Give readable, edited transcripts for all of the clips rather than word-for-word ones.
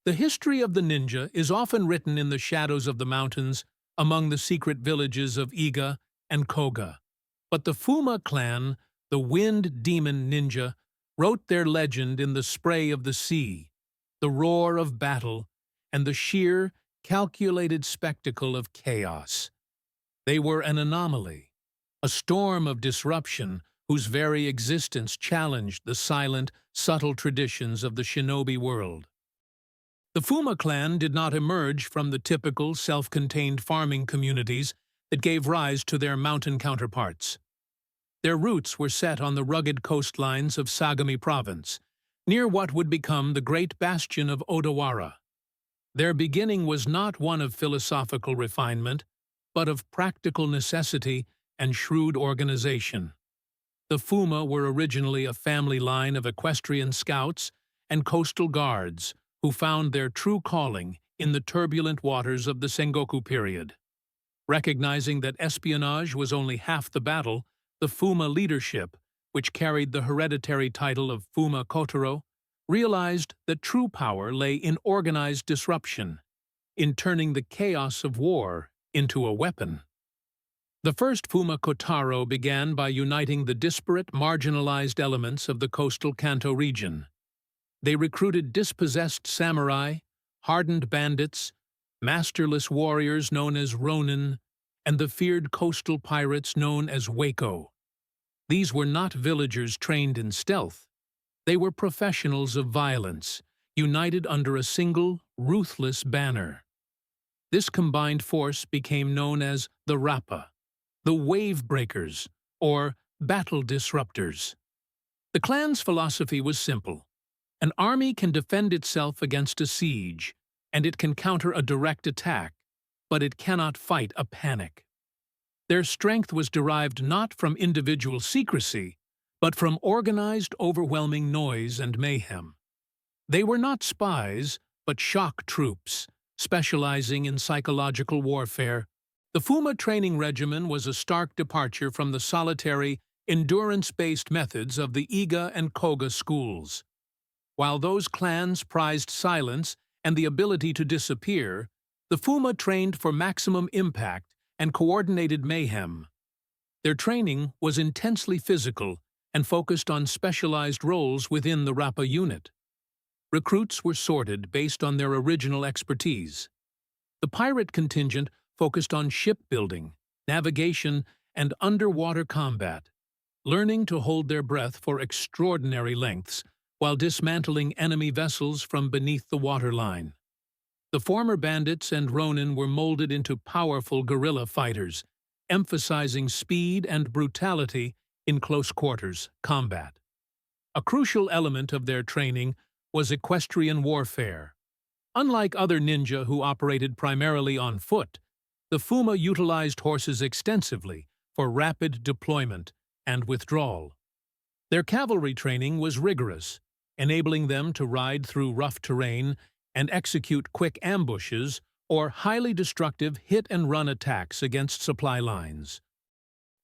The history of the ninja is often written in the shadows of the mountains among the secret villages of Iga and Koga. But the Fuma Clan, the wind demon ninja, wrote their legend in the spray of the sea, the roar of battle, and the sheer, calculated spectacle of chaos. They were an anomaly, a storm of disruption whose very existence challenged the silent, subtle traditions of the shinobi world. The Fuma clan did not emerge from the typical self-contained farming communities that gave rise to their mountain counterparts. Their roots were set on the rugged coastlines of Sagami Province, near what would become the great bastion of Odawara. Their beginning was not one of philosophical refinement, but of practical necessity and shrewd organization. The Fuma were originally a family line of equestrian scouts and coastal guards who found their true calling in the turbulent waters of the Sengoku period. Recognizing that espionage was only half the battle, the Fuma leadership, which carried the hereditary title of Fūma Kotarō, realized that true power lay in organized disruption, in turning the chaos of war into a weapon. The first Fūma Kotarō began by uniting the disparate, marginalized elements of the coastal Kanto region. They recruited dispossessed samurai, hardened bandits, masterless warriors known as ronin, and the feared coastal pirates known as Waco. These were not villagers trained in stealth. They were professionals of violence, united under a single, ruthless banner. This combined force became known as the Rappa, the wave breakers, or battle disruptors. The clan's philosophy was simple. An army can defend itself against a siege, and it can counter a direct attack, but it cannot fight a panic. Their strength was derived not from individual secrecy, but from organized, overwhelming noise and mayhem. They were not spies, but shock troops, specializing in psychological warfare. The Fuma training regimen was a stark departure from the solitary, endurance-based methods of the Iga and Koga schools. While those clans prized silence and the ability to disappear, the Fuma trained for maximum impact and coordinated mayhem. Their training was intensely physical and focused on specialized roles within the Rappa unit. Recruits were sorted based on their original expertise. The pirate contingent focused on shipbuilding, navigation, and underwater combat, learning to hold their breath for extraordinary lengths while dismantling enemy vessels from beneath the waterline. The former bandits and ronin were molded into powerful guerrilla fighters, emphasizing speed and brutality in close-quarters combat. A crucial element of their training was equestrian warfare. Unlike other ninja who operated primarily on foot, the Fuma utilized horses extensively for rapid deployment and withdrawal. Their cavalry training was rigorous, enabling them to ride through rough terrain and execute quick ambushes or highly destructive hit-and-run attacks against supply lines.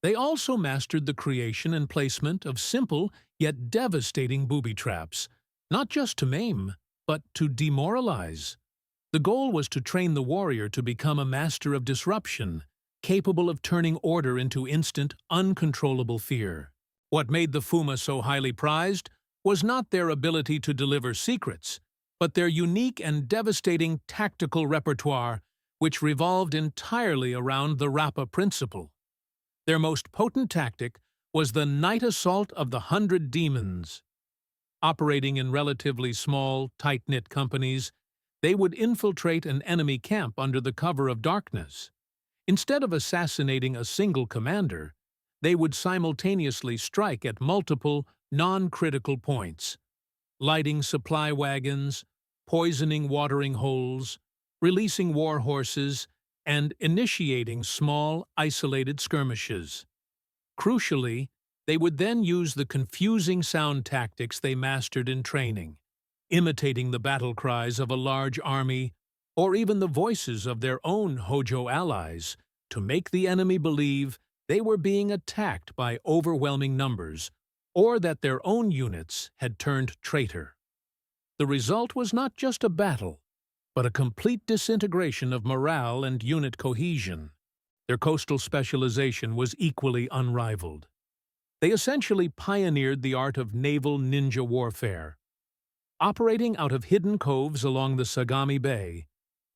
They also mastered the creation and placement of simple yet devastating booby traps, not just to maim, but to demoralize. The goal was to train the warrior to become a master of disruption, capable of turning order into instant, uncontrollable fear. What made the Fuma so highly prized was not their ability to deliver secrets, but their unique and devastating tactical repertoire, which revolved entirely around the Rappa principle. Their most potent tactic was the night assault of the 100 demons. Operating in relatively small, tight-knit companies, they would infiltrate an enemy camp under the cover of darkness. Instead of assassinating a single commander, they would simultaneously strike at multiple, non-critical points, lighting supply wagons, poisoning watering holes, releasing war horses, and initiating small, isolated skirmishes. Crucially, they would then use the confusing sound tactics they mastered in training, imitating the battle cries of a large army or even the voices of their own Hojo allies to make the enemy believe they were being attacked by overwhelming numbers or that their own units had turned traitor. The result was not just a battle, but a complete disintegration of morale and unit cohesion. Their coastal specialization was equally unrivaled. They essentially pioneered the art of naval ninja warfare. Operating out of hidden coves along the Sagami Bay,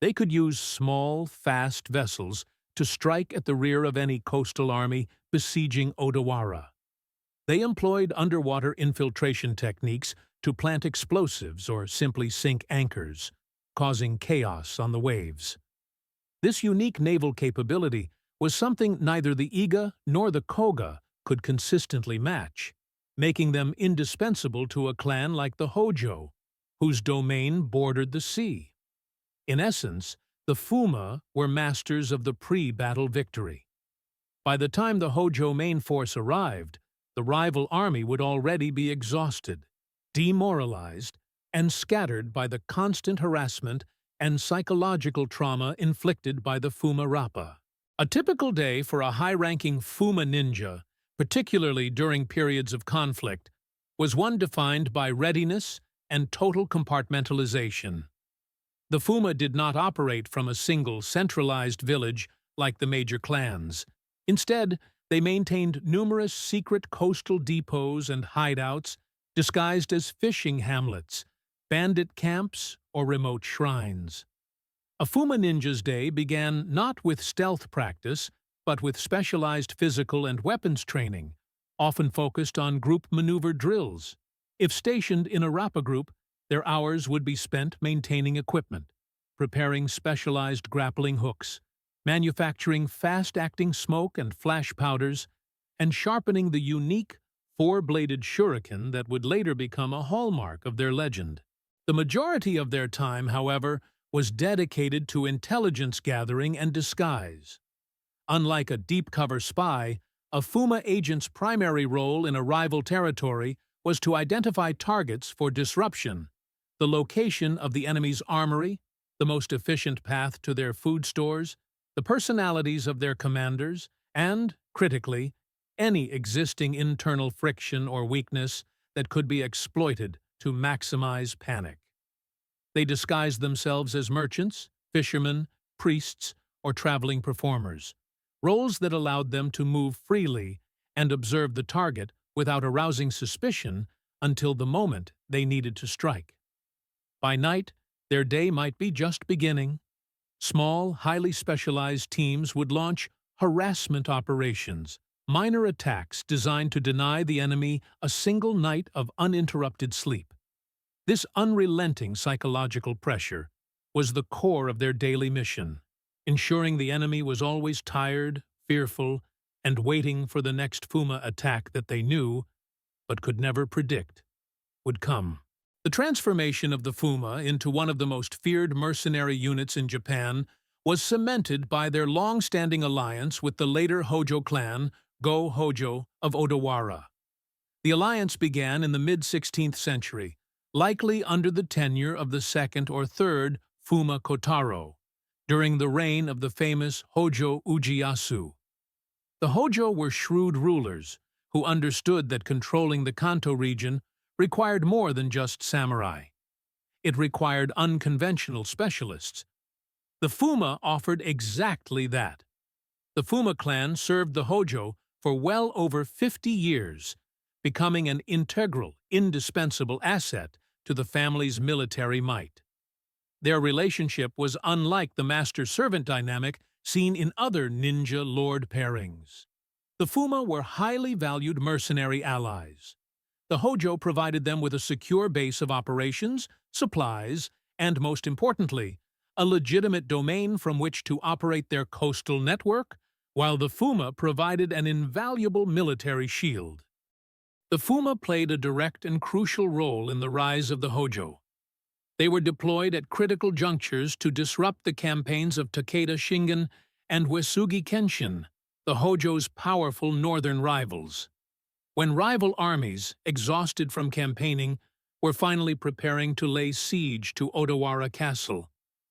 they could use small, fast vessels to strike at the rear of any coastal army besieging Odawara. They employed underwater infiltration techniques to plant explosives or simply sink anchors, causing chaos on the waves. This unique naval capability was something neither the Iga nor the Koga could consistently match, making them indispensable to a clan like the Hojo, whose domain bordered the sea. In essence, the Fuma were masters of the pre-battle victory. By the time the Hojo main force arrived, the rival army would already be exhausted, demoralized, and scattered by the constant harassment and psychological trauma inflicted by the Fuma Rappa. A typical day for a high-ranking Fuma ninja, particularly during periods of conflict, was one defined by readiness and total compartmentalization. The Fuma did not operate from a single centralized village like the major clans. Instead, they maintained numerous secret coastal depots and hideouts disguised as fishing hamlets, bandit camps, or remote shrines. A Fuma ninja's day began not with stealth practice, but with specialized physical and weapons training, often focused on group maneuver drills. If stationed in a Rappa group, their hours would be spent maintaining equipment, preparing specialized grappling hooks, manufacturing fast-acting smoke and flash powders, and sharpening the unique four-bladed shuriken that would later become a hallmark of their legend. The majority of their time, however, was dedicated to intelligence gathering and disguise. Unlike a deep-cover spy, a Fuma agent's primary role in a rival territory was to identify targets for disruption, the location of the enemy's armory, the most efficient path to their food stores, the personalities of their commanders, and, critically, any existing internal friction or weakness that could be exploited to maximize panic. They disguised themselves as merchants, fishermen, priests, or traveling performers, roles that allowed them to move freely and observe the target without arousing suspicion until the moment they needed to strike. By night, their day might be just beginning. Small, highly specialized teams would launch harassment operations, minor attacks designed to deny the enemy a single night of uninterrupted sleep. This unrelenting psychological pressure was the core of their daily mission, ensuring the enemy was always tired, fearful, and waiting for the next Fuma attack that they knew, but could never predict, would come. The transformation of the Fuma into one of the most feared mercenary units in Japan was cemented by their long-standing alliance with the later Hojo clan, Hojo of Odawara. The alliance began in the mid-16th century, likely under the tenure of the second or third Fūma Kotarō, during the reign of the famous Hojo Ieyasu. The Hojo were shrewd rulers who understood that controlling the Kanto region required more than just samurai. It required unconventional specialists. The Fuma offered exactly that. The Fuma clan served the Hojo for well over 50 years, becoming an integral, indispensable asset to the family's military might. Their relationship was unlike the master-servant dynamic seen in other ninja-lord pairings. The Fuma were highly valued mercenary allies. The Hojo provided them with a secure base of operations, supplies, and, most importantly, a legitimate domain from which to operate their coastal network, while the Fuma provided an invaluable military shield. The Fuma played a direct and crucial role in the rise of the Hojo. They were deployed at critical junctures to disrupt the campaigns of Takeda Shingen and Uesugi Kenshin, the Hojo's powerful northern rivals. When rival armies, exhausted from campaigning, were finally preparing to lay siege to Odawara Castle,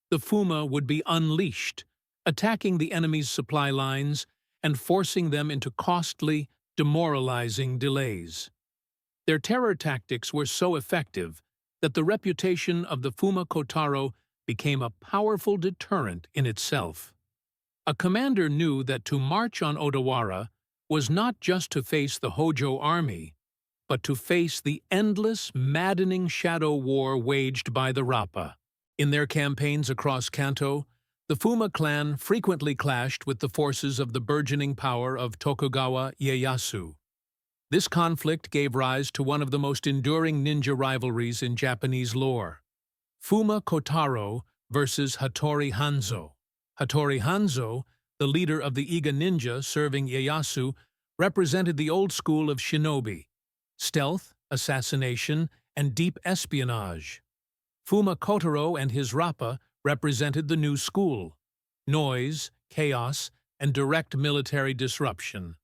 the Fuma would be unleashed, attacking the enemy's supply lines and forcing them into costly, demoralizing delays. Their terror tactics were so effective that the reputation of the Fūma Kotarō became a powerful deterrent in itself. A commander knew that to march on Odawara was not just to face the Hojo army, but to face the endless, maddening shadow war waged by the Rappa. In their campaigns across Kanto, the Fuma clan frequently clashed with the forces of the burgeoning power of Tokugawa Ieyasu. This conflict gave rise to one of the most enduring ninja rivalries in Japanese lore: Fuma Kotarō versus Hattori Hanzō. Hattori Hanzō, the leader of the Iga ninja serving Ieyasu, represented the old school of shinobi: stealth, assassination, and deep espionage. Fuma Kotarō and his Rappa represented the new school: noise, chaos, and direct military disruption.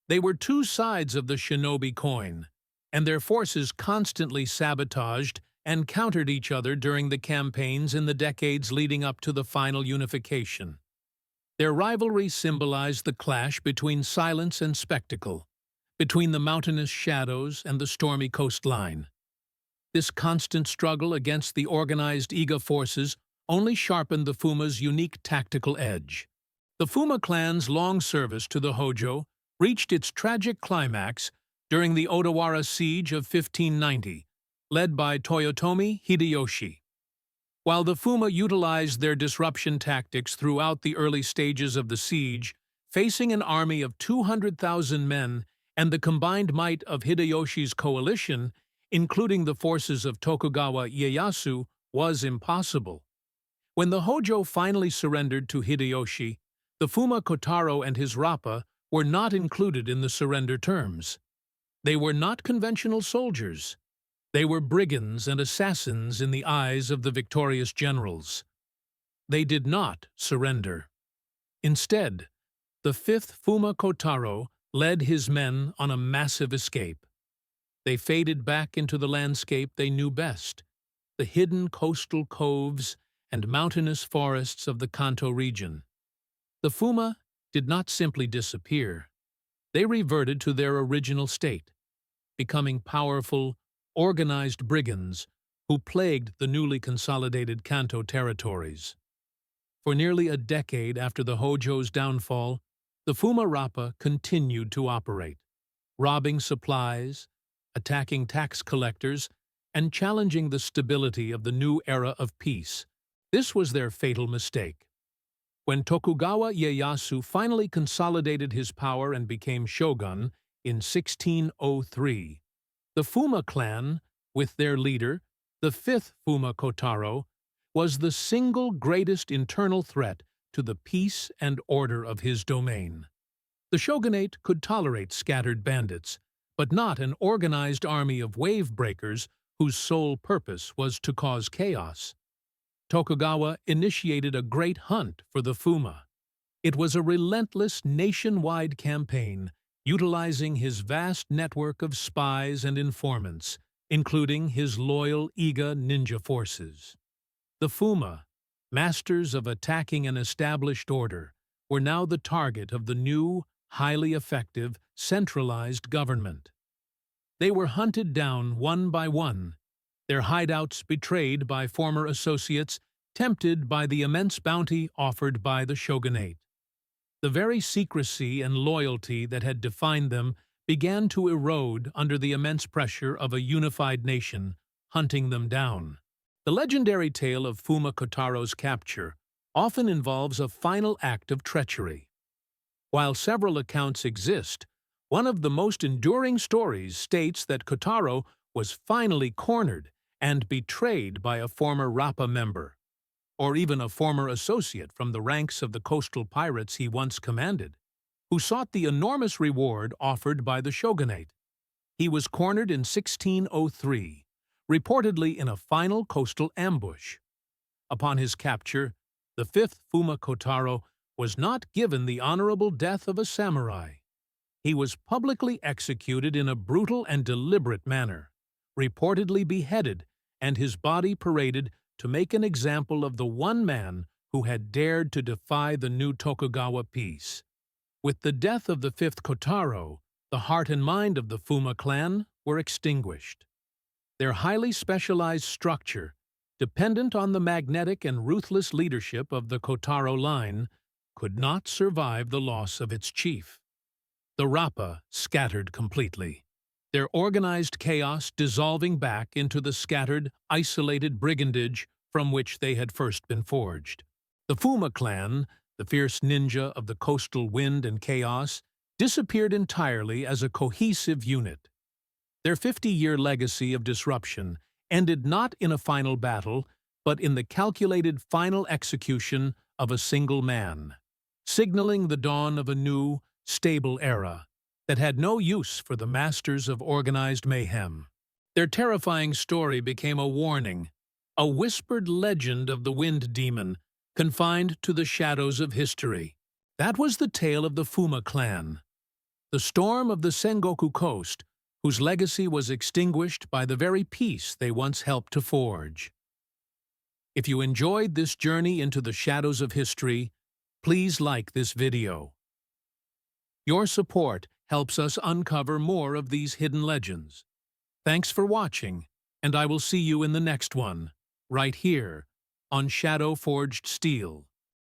They were two sides of the shinobi coin, and their forces constantly sabotaged and countered each other during the campaigns in the decades leading up to the final unification. Their rivalry symbolized the clash between silence and spectacle, between the mountainous shadows and the stormy coastline. This constant struggle against the organized Iga forces only sharpened the Fuma's unique tactical edge. The Fuma clan's long service to the Hojo reached its tragic climax during the Odawara siege of 1590, led by Toyotomi Hideyoshi. While the Fuma utilized their disruption tactics throughout the early stages of the siege, facing an army of 200,000 men and the combined might of Hideyoshi's coalition, including the forces of Tokugawa Ieyasu, was impossible. When the Hojo finally surrendered to Hideyoshi, the Fuma Kotarō and his Rappa were not included in the surrender terms. They were not conventional soldiers. They were brigands and assassins in the eyes of the victorious generals. They did not surrender. Instead, the 5th Fuma Kotarō led his men on a massive escape. They faded back into the landscape they knew best: the hidden coastal coves and mountainous forests of the Kanto region. The Fuma did not simply disappear. They reverted to their original state, becoming powerful, organized brigands who plagued the newly consolidated Kanto territories. For nearly a decade after the Hojo's downfall, the Fuma Rappa continued to operate, robbing supplies, attacking tax collectors, and challenging the stability of the new era of peace. This was their fatal mistake. When Tokugawa Ieyasu finally consolidated his power and became shogun in 1603, the Fuma clan, with their leader, the 5th Fuma Kotarō, was the single greatest internal threat to the peace and order of his domain. The shogunate could tolerate scattered bandits, but not an organized army of wave breakers whose sole purpose was to cause chaos. Tokugawa initiated a great hunt for the Fuma. It was a relentless nationwide campaign, utilizing his vast network of spies and informants, including his loyal Iga ninja forces. The Fuma, masters of attacking an established order, were now the target of the new, highly effective, centralized government. They were hunted down one by one, their hideouts betrayed by former associates, tempted by the immense bounty offered by the shogunate. The very secrecy and loyalty that had defined them began to erode under the immense pressure of a unified nation, hunting them down. The legendary tale of Fuma Kotaro's capture often involves a final act of treachery. While several accounts exist, one of the most enduring stories states that Kotarō was finally cornered and betrayed by a former Rappa member, or even a former associate from the ranks of the coastal pirates he once commanded, who sought the enormous reward offered by the shogunate. He was cornered in 1603, reportedly in a final coastal ambush. Upon his capture, the 5th Fuma Kotarō was not given the honorable death of a samurai. He was publicly executed in a brutal and deliberate manner, reportedly beheaded, and his body paraded to make an example of the one man who had dared to defy the new Tokugawa peace. With the death of the 5th Kotarō, the heart and mind of the Fuma clan were extinguished. Their highly specialized structure, dependent on the magnetic and ruthless leadership of the Kotarō line, could not survive the loss of its chief. The Rappa scattered completely, their organized chaos dissolving back into the scattered, isolated brigandage from which they had first been forged. The Fūma Clan, the fierce ninja of the coastal wind and chaos, disappeared entirely as a cohesive unit. Their 50-year legacy of disruption ended not in a final battle, but in the calculated final execution of a single man, signaling the dawn of a new, stable era that had no use for the masters of organized mayhem. Their terrifying story became a warning, a whispered legend of the wind demon, confined to the shadows of history. That was the tale of the Fūma Clan, the storm of the Sengoku coast, whose legacy was extinguished by the very peace they once helped to forge. If you enjoyed this journey into the shadows of history, please like this video. Your support helps us uncover more of these hidden legends. Thanks for watching, and I will see you in the next one, right here, on Shadow Forged Steel.